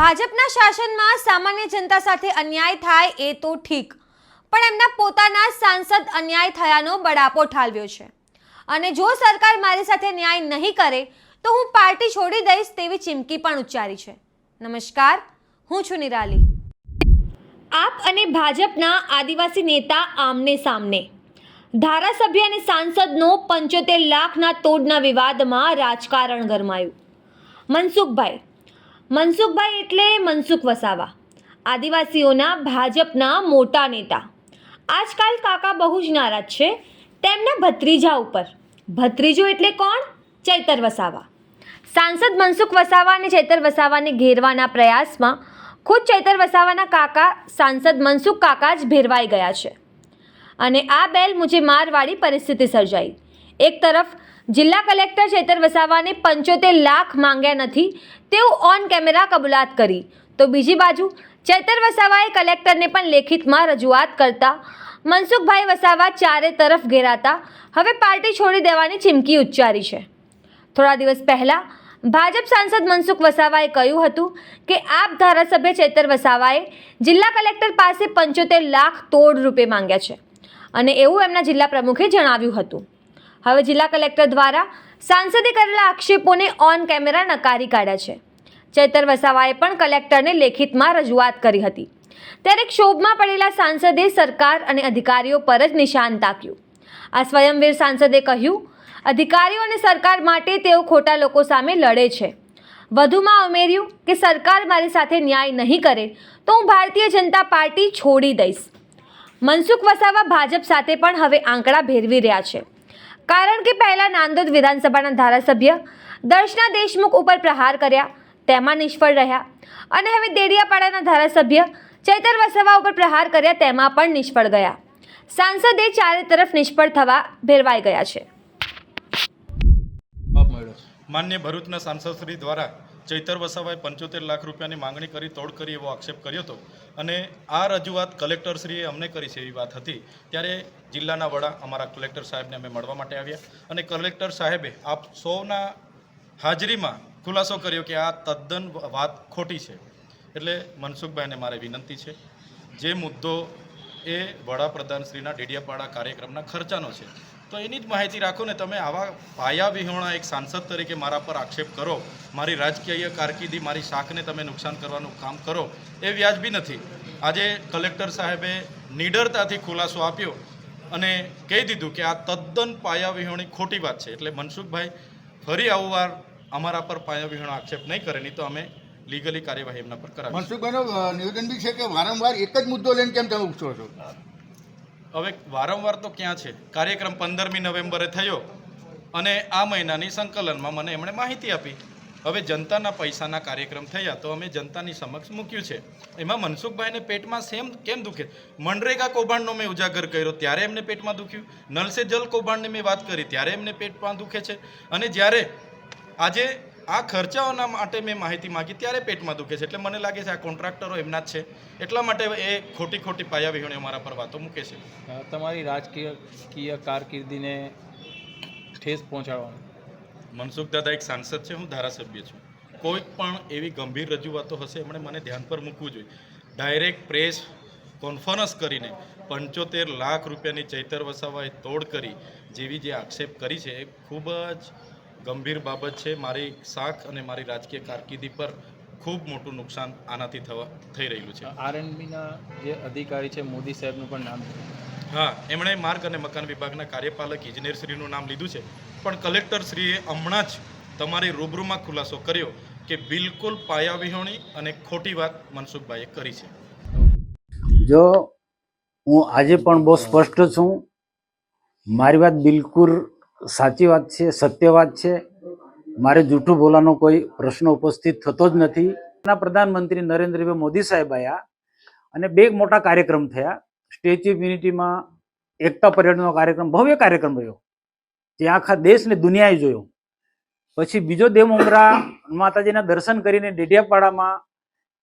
ભાજપના શાસનમાં સામાન્ય જનતા સાથે અન્યાય થાય એ તો ઠીક, પણ એમના પોતાના સાંસદ અન્યાય થયાનો બડાપો ઠાલવ્યો છે અને જો સરકાર મારી સાથે ન્યાય નહીં કરે તો હું પાર્ટી છોડી દઈશ તેવી ચીમકી પણ ઉચ્ચારી છે। નમસ્કાર, હું છું નિરાલી। આપ અને ભાજપના આદિવાસી નેતા આમને સામને, ધારાસભ્ય અને સાંસદનો 75 લાખના તોડના વિવાદમાં રાજકારણ ગરમાયું। મનસુખભાઈ એટલે મનસુખ વસાવા, આદિવાસીઓના ભાજપના મોટા નેતા। આજકાલ કાકા બહુ જ નારાજ છે તેમના ભત્રીજા ઉપર। ભત્રીજો એટલે કોણ? ચૈતર વસાવા। સાંસદ મનસુખ વસાવા અને ચૈતર વસાવાને ઘેરવાના પ્રયાસમાં ખુદ ચૈતર વસાવાના કાકા સાંસદ મનસુખ કાકા જ ભેરવાઈ ગયા છે અને આ બેલ મુજે મારવાળી પરિસ્થિતિ સર્જાઈ। એક તરફ જિલ્લા કલેક્ટર ચૈતર વસાવાને 75 લાખ માંગ્યા નથી તેવું ઓન કેમેરા કબૂલાત કરી, તો બીજી બાજુ ચૈતર વસાવાએ કલેક્ટરને પણ લેખિતમાં રજૂઆત કરતા મનસુખભાઈ વસાવા ચારે તરફ ઘેરાતા હવે પાર્ટી છોડી દેવાની ચીમકી ઉચ્ચારી છે। થોડા દિવસ પહેલા ભાજપ સાંસદ મનસુખ વસાવાએ કહ્યું હતું કે આપ ધારાસભ્ય ચૈતર વસાવાએ જિલ્લા કલેક્ટર પાસે 75 લાખ તોડ રૂપે માંગ્યા છે અને એવું એમના જિલ્લા પ્રમુખે જણાવ્યું હતું। હવે જિલ્લા કલેક્ટર દ્વારા સાંસદે કરેલા આક્ષેપોને ઓન કેમેરા નકારી કાઢ્યા છે। ચૈતર વસાવાએ પણ કલેક્ટરને લેખિતમાં રજૂઆત કરી હતી ત્યારે ક્ષોભમાં પડેલા સાંસદે સરકાર અને અધિકારીઓ પર જ નિશાન તાક્યું। આ સ્વયંવીર સાંસદે કહ્યું, અધિકારીઓ અને સરકાર માટે તેઓ ખોટા લોકો સામે લડે છે। વધુમાં ઉમેર્યું કે સરકાર મારી સાથે ન્યાય નહીં કરે તો હું ભારતીય જનતા પાર્ટી છોડી દઈશ। મનસુખ વસાવા ભાજપ સાથે પણ હવે આંકડા ભેરવી રહ્યા છે, કારણ કે પહેલા નાંદોદ વિધાનસભાના ધારાસભ્ય દર્શના દેશમુખ ઉપર પ્રહાર કર્યા, તેમાં નિષ્ફળ રહ્યા અને હવે દેડિયાપાડાના ધારાસભ્ય ચૈતર વસાવા ઉપર પ્રહાર કર્યા, તેમાં પણ નિષ્ફળ ગયા। સાંસદે ચારે તરફ નિષ્ફળ થવા ભેરવાઈ ગયા છે। માન્ય ભરૂચના સાંસદશ્રી દ્વારા ચૈતર વસાવાએ 75 લાખ રૂપિયાની માંગણી કરી તોડ કરી એવો આક્ષેપ કર્યો હતો અને આ રજૂઆત કલેક્ટરશ્રીએ અમને કરી છે એવી વાત હતી। ત્યારે જિલ્લાના વડા અમારા કલેક્ટર સાહેબને અમે મળવા માટે આવ્યા અને કલેક્ટર સાહેબે આપ સૌના હાજરીમાં ખુલાસો કર્યો કે આ તદ્દન વાત ખોટી છે। એટલે મનસુખભાઈને મારે વિનંતી છે, જે મુદ્દો એ વડાપ્રધાનશ્રીના ડેડિયાપાડા કાર્યક્રમના ખર્ચાનો છે તો એની જ માહિતી રાખો ને। તમે આવા પાયા વિહોણા એક સાંસદ તરીકે મારા પર આક્ષેપ કરો, મારી રાજકીય કારકિર્દી, મારી શાખને તમે નુકસાન કરવાનું કામ કરો, એ વ્યાજબી નથી। આજે કલેક્ટર સાહેબે નિડરતાથી ખુલાસો આપ્યો અને કહી દીધું કે આ તદ્દન પાયા વિહોણી ખોટી વાત છે। એટલે મનસુખભાઈ ફરી આવવાર અમારા પર પાયા વિહોણા આક્ષેપ નહીં કરે, નહીં તો અમે લીગલી કાર્યવાહી એમના પર કરાવીશું। મનસુખભાઈનું નિવેદન બી છે કે વારંવાર એક જ મુદ્દો લઈને કેમ તમે ઉછળો છો? હવે વારંવાર તો ક્યાં છે, કાર્યક્રમ 15મી નવેમ્બરે થયો અને આ મહિનાની સંકલનમાં મને એમણે માહિતી આપી। હવે જનતાના પૈસાના કાર્યક્રમ થયા તો અમે જનતાની સમક્ષ મૂક્યું છે। એમાં મનસુખભાઈને પેટમાં કેમ દુખે? મનરેગા કૌભાંડનો મેં ઉજાગર કર્યો ત્યારે એમને પેટમાં દુખ્યું, નલ સે જલ કૌભાંડની મેં વાત કરી ત્યારે એમને પેટમાં દુખે છે અને જ્યારે આજે આ ખર્ચાઓના માટે મેં માહિતી માગી ત્યારે પેટમાં દુખે છે। એટલે મને લાગે છે આ કોન્ટ્રાક્ટરો એમના જ છે, એટલા માટે એ ખોટી પાયા વિહોણી અમારા પર વાતો મૂકે છે। તમારી રાજકીય કારકિર્દીને ઠેસ પહોંચાડવાનું મનસુખ દાદા એક સાંસદ છે, હું ધારાસભ્ય છું। કોઈ પણ એવી ગંભીર રજૂઆતો હશે એમણે મને ધ્યાન પર મૂકવું જોઈએ। ડાયરેક્ટ પ્રેસ કોન્ફરન્સ કરીને 75 લાખ રૂપિયાની ચૈતર વસાવાએ તોડ કરી જેવી જે આક્ષેપ કરી છે એ ખૂબ જ ગંભીર બાબત છે। મારી શાખ અને મારી રાજકીય કારકિર્દી પર ખૂબ મોટું નુકસાન આનાથી થઈ રહ્યું છે। આરએનબીના જે અધિકારી છે મોદી સાહેબનું પણ નામ, હા, એમણે માર્ગ અને મકાન વિભાગના કાર્યપાલક ઇજનેરશ્રીનું નામ લીધું છે, પણ કલેક્ટરશ્રીએ હમણાં જ તમારી રૂબરૂમાં ખુલાસો કર્યો કે બિલકુલ પાયા વિહોણી અને ખોટી વાત મનસુખભાઈએ કરી છે। જો હું આજે પણ બહુ સ્પષ્ટ છું, મારી વાત બિલકુલ સાચી વાત છે, સત્ય વાત છે, મારે જૂઠું બોલવાનો કોઈ પ્રશ્ન ઉપસ્થિત થતો જ નથી। પ્રધાનમંત્રી નરેન્દ્રભાઈ મોદી સાહેબ આવ્યા અને બે મોટા કાર્યક્રમ થયા। સ્ટેચ્યુ ઓફ યુનિટીમાં એકતા પરેડનો કાર્યક્રમ, ભવ્ય કાર્યક્રમ રહ્યો, ત્યાં આખા દેશ ને દુનિયાએ જોયો। પછી બીજો દેવમોગરા માતાજીના દર્શન કરીને ડેડિયાપાડામાં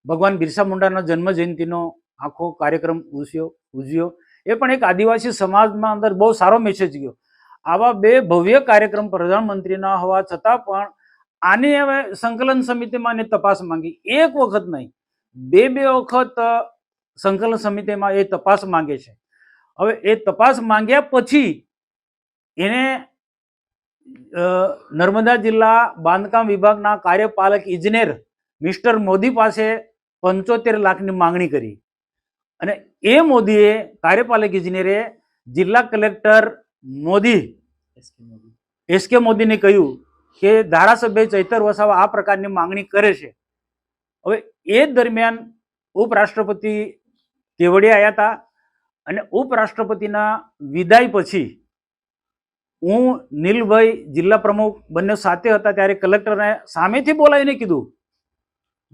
ભગવાન બિરસા મુંડાના જન્મ જયંતિનો આખો કાર્યક્રમ ઉજવ્યો। એ પણ એક આદિવાસી સમાજમાં અંદર બહુ સારો મેસેજ ગયો। આવા બે ભવ્ય કાર્યક્રમ પ્રધાનમંત્રીના હોવા છતાં પણ આની હવે સંકલન સમિતિમાં એને તપાસ માંગી, એક વખત નહીં, બે વખત સંકલન સમિતિમાં એ તપાસ માંગે છે. હવે એ તપાસ માંગ્યા પછી એને નર્મદા જિલ્લા બાંધકામ વિભાગના કાર્યપાલક ઇજનેર મિસ્ટર મોદી પાસે 75 લાખની માંગણી કરી અને એ મોદીએ કાર્યપાલક ઇજનેરે જિલ્લા કલેક્ટર મોદી એસકે મોદીને કહ્યું કે ધારાસભ્ય ચૈતર વસાવા આ પ્રકારની માંગણી કરે છે. હવે એ દરમિયાન ઉપરાષ્ટ્રપતિ કેવડિયા આવ્યા હતા અને ઉપરાષ્ટ્રપતિના વિદાય પછી હું નીલભાઈ જિલ્લા પ્રમુખ બંને સાથે હતા ત્યારે કલેક્ટરને સામેથી બોલાવીને કીધું,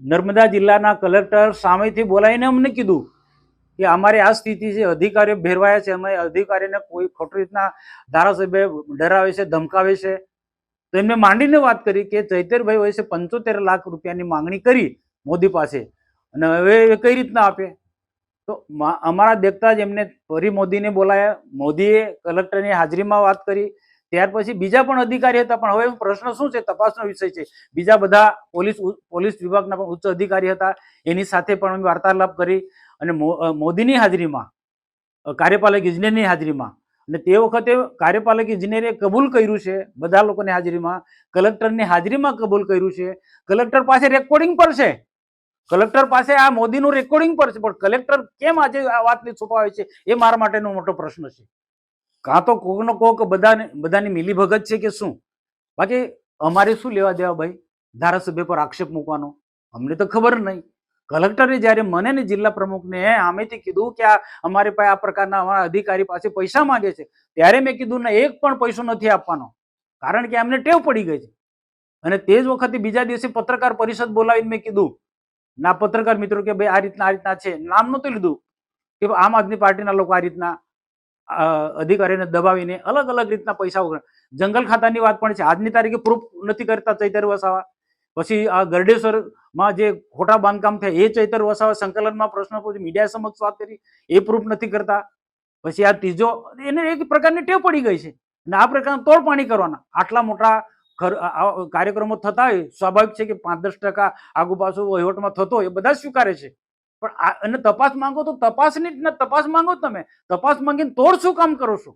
નર્મદા જિલ્લાના કલેક્ટર સામેથી બોલાવીને અમને કીધું કે અમારી આ સ્થિતિ છે, અધિકારીઓ ભેરવાયા છે, અમે અધિકારીને કોઈ ખોટી રીતના ધારાસભ્ય ડરાવે છે, ધમકાવે છે. તો એમને માંડીને વાત કરી કે ચૈતરભાઈ હોય છે 75 લાખ રૂપિયાની માંગણી કરી મોદી પાસે અને હવે એ કઈ રીતના આપે. તો અમારા દેખતા જ એમને ફરી મોદીને બોલાયા, મોદીએ કલેક્ટરની હાજરીમાં વાત કરી. ત્યાર પછી બીજા પણ અધિકારી હતા, પણ હવે પ્રશ્ન શું છે, તપાસનો વિષય છે. બીજા બધા પોલીસ વિભાગના પણ ઉચ્ચ અધિકારી હતા, એની સાથે પણ અમે વાર્તાલાપ કરી અને મોદીની હાજરીમાં, કાર્યપાલક ઇજનેરની હાજરીમાં, અને તે વખતે કાર્યપાલક ઇજનેરે કબૂલ કર્યું છે, બધા લોકોની હાજરીમાં, કલેક્ટરની હાજરીમાં કબૂલ કર્યું છે. કલેક્ટર પાસે રેકોર્ડિંગ પર છે, કલેક્ટર પાસે આ મોદીનું રેકોર્ડિંગ પર છે, પણ કલેક્ટર કેમ આજે આ વાતને છુપાવે છે એ મારા માટેનો મોટો પ્રશ્ન છે. કાં તો કોકનો કોક બધાની મિલીભગત છે કે શું? બાકી અમારે શું લેવા દેવા ભાઈ ધારાસભ્ય પર આક્ષેપ મૂકવાનો? અમને તો ખબર નહીં. કલેક્ટરે જ્યારે મને ને જિલ્લા પ્રમુખને આમેથી કીધું કે આ અમારી પાસે આ પ્રકારના અમારા અધિકારી પાસે પૈસા માંગે છે, ત્યારે મેં કીધું ને એક પણ પૈસો નથી આપવાનો, કારણ કે અમને ટેવ પડી ગઈ છે. અને તે જ વખતે બીજા દિવસે પત્રકાર પરિષદ બોલાવીને મેં કીધું, ના પત્રકાર મિત્રો કે ભાઈ આ રીતના છે, નામ નહોતું લીધું કે આમ આદમી પાર્ટીના લોકો આ રીતના અધિકારીને દબાવીને અલગ અલગ રીતના પૈસા ઉઘરાવે. જંગલ ખાતાની વાત પણ છે, આજની તારીખે પ્રૂફ નથી કરતા ચૈતર વસાવા. પછી આ ગરડેશ્વરમાં જે ખોટા બાંધકામ થયા એ ચૈતર વસાવા સંકલનમાં પ્રશ્ન પૂછી મીડિયા સમક્ષ વાત કરી, એ પ્રૂફ નથી કરતા. પછી આ ત્રીજો, એને એક પ્રકારની ટેવ પડી ગઈ છે અને આ પ્રકારના તોડપાણી કરવાના. આટલા મોટા કાર્યક્રમો થતા હોય, સ્વાભાવિક છે કે 5-10% આગુ પાછું વહીવટમાં થતો હોય, એ બધા સ્વીકારે છે. પણ અને તપાસ માંગો તો તપાસ માંગો, તમે તપાસ માંગીને તોડ શું કામ કરો છો?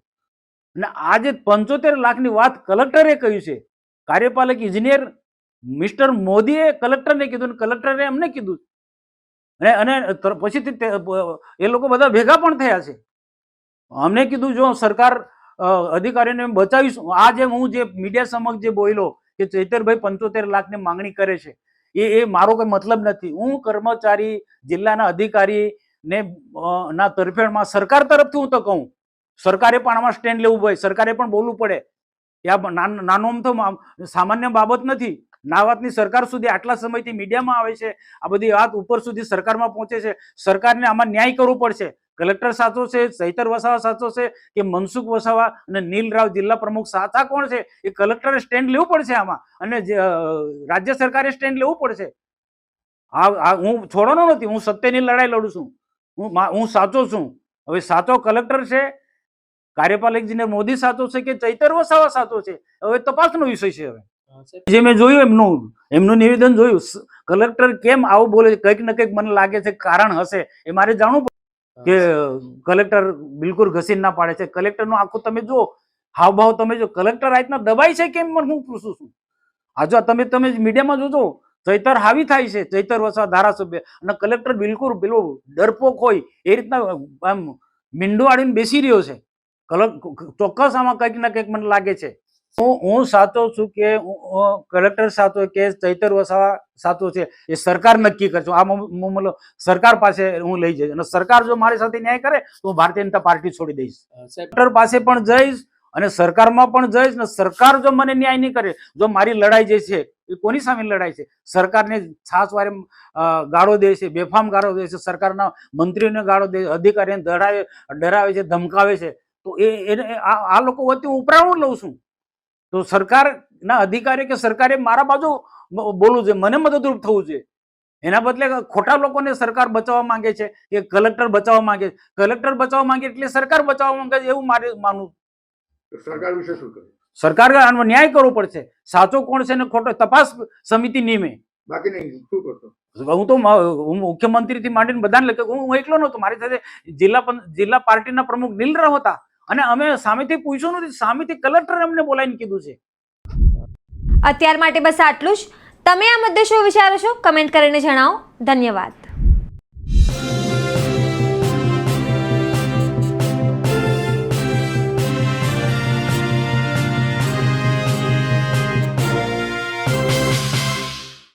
અને આજે 75 લાખની વાત કલેક્ટરે કહ્યું છે, કાર્યપાલક ઇજનેર મિસ્ટર મોદીએ કલેક્ટરને કીધું, કલેક્ટરે અમને કીધું, અને પછીથી એ લોકો બધા ભેગા પણ થયા છે. અમને કીધું જો સરકાર અધિકારીને બચાવીશું. આ જે હું જે મીડિયા સમક્ષ જે બોલ્યો કે ચૈતરભાઈ 75 લાખની માંગણી કરે છે, એ મારો કોઈ મતલબ નથી. હું કર્મચારી જિલ્લાના અધિકારી ને ના તરફેણમાં સરકાર તરફથી હું તો કહું, સરકારે પણ આમાં સ્ટેન્ડ લેવું પડે, સરકારે પણ બોલવું પડે. નાનો અમથો સામાન્ય બાબત નથી. ના વાતની સરકાર સુધી આટલા સમયથી મીડિયામાં આવે છે, આ બધી વાત ઉપર સુધી સરકારમાં પહોંચે છે. સરકારને આમાં ન્યાય કરવો પડશે. કલેક્ટર સાચો છે, ચૈતર વસાવા સાચો છે કે મનસુખ વસાવા અને નીલ રાવ જિલ્લા પ્રમુખ સાચા કોણ છે? એ કલેક્ટરે સ્ટેન્ડ લેવું પડશે આમાં, અને રાજ્ય સરકારે સ્ટેન્ડ લેવું પડશે. હું છોડવાનો નથી, હું સત્યની લડાઈ લડું છું, હું સાચો છું. હવે સાચો કલેક્ટર છે, કાર્યપાલક ઇજનેર મોદી સાચો છે કે ચૈતર વસાવા સાચો છે, હવે તપાસનો વિષય છે. હવે જે મેં જોયું એમનું નિવેદન જોયું, કલેક્ટર કેમ આવું બોલે છે, કંઈક ને કંઈક મને લાગે છે કારણ હશે, એ મારે જાણવું પડે કે કલેક્ટર બિલકુલ ઘસીને ના પાડે છે. કલેક્ટરનું આખું તમે જો હાવભાવ તમે જો, કલેક્ટર આ રીતના દબાય છે કેમ, હું પૂછું છું. આ જો તમે મીડિયામાં જોજો, ચૈતર હાવી થાય છે, ચૈતર વસાવા ધારાસભ્ય, અને કલેક્ટર બિલકુલ પેલો ડરપોક હોય એ રીતના આમ મીંડું આડીને બેસી રહ્યો છે. ચોક્કસ આમાં કંઈક ને કંઈક મને લાગે છે. હું સાચો છું કે કલેક્ટર સાચો કે ચૈતર વસાવા સાચો છે, એ સરકાર નક્કી કરશે. આ મતલબ સરકાર પાસે હું લઈ જઈશ, અને સરકાર જો મારી સાથે ન્યાય કરે તો હું ભારતીય જનતા પાર્ટી છોડી દઈશ. કલેક્ટર પાસે પણ જઈશ અને સરકારમાં પણ જઈશ, ને સરકાર જો મને ન્યાય નહીં કરે, જો મારી લડાઈ જે છે એ કોની સામે લડાઈ છે? સરકારને છાસવારે ગાળો દે છે, બેફામ ગાળો દે છે, સરકારના મંત્રીઓને ગાળો દે, અધિકારીને ડરાવે છે, ધમકાવે છે. તો આ લોકો વચ્ચે ઉપરાણું લઉં છું. તો સરકારના અધિકારી કે સરકારે મારા બાજુ બોલવું છે, મને મદદરૂપ થવું છે. એના બદલે ખોટા લોકોને સરકાર બચાવવા માંગે છે કે કલેક્ટર બચાવવા માંગે છે. કલેક્ટર બચાવવા માંગે એટલે સરકાર બચાવવા માંગે છે એવું મારે માનવું. સરકાર વિશે શું કહે? સરકાર આનો ન્યાય કરવો પડશે. સાચો કોણ છે ને ખોટો તપાસ સમિતિ નિયમે. બાકી નહીં શું કરશો? હું તો હું મુખ્યમંત્રીથી માંડીને બધાને લખે હું એકલો નહોતો, મારી સાથે જિલ્લા પાર્ટીના પ્રમુખ નીલરાવ હતા અને અમે સામેથી પૂછ્યું નથી, સામેથી કલેક્ટરે અમને બોલાવીને કીધું છે. અત્યાર માટે બસ આટલું જ. તમે આ મુદ્દે શું વિચારો છો કમેન્ટ કરીને જણાવો. ધન્યવાદ.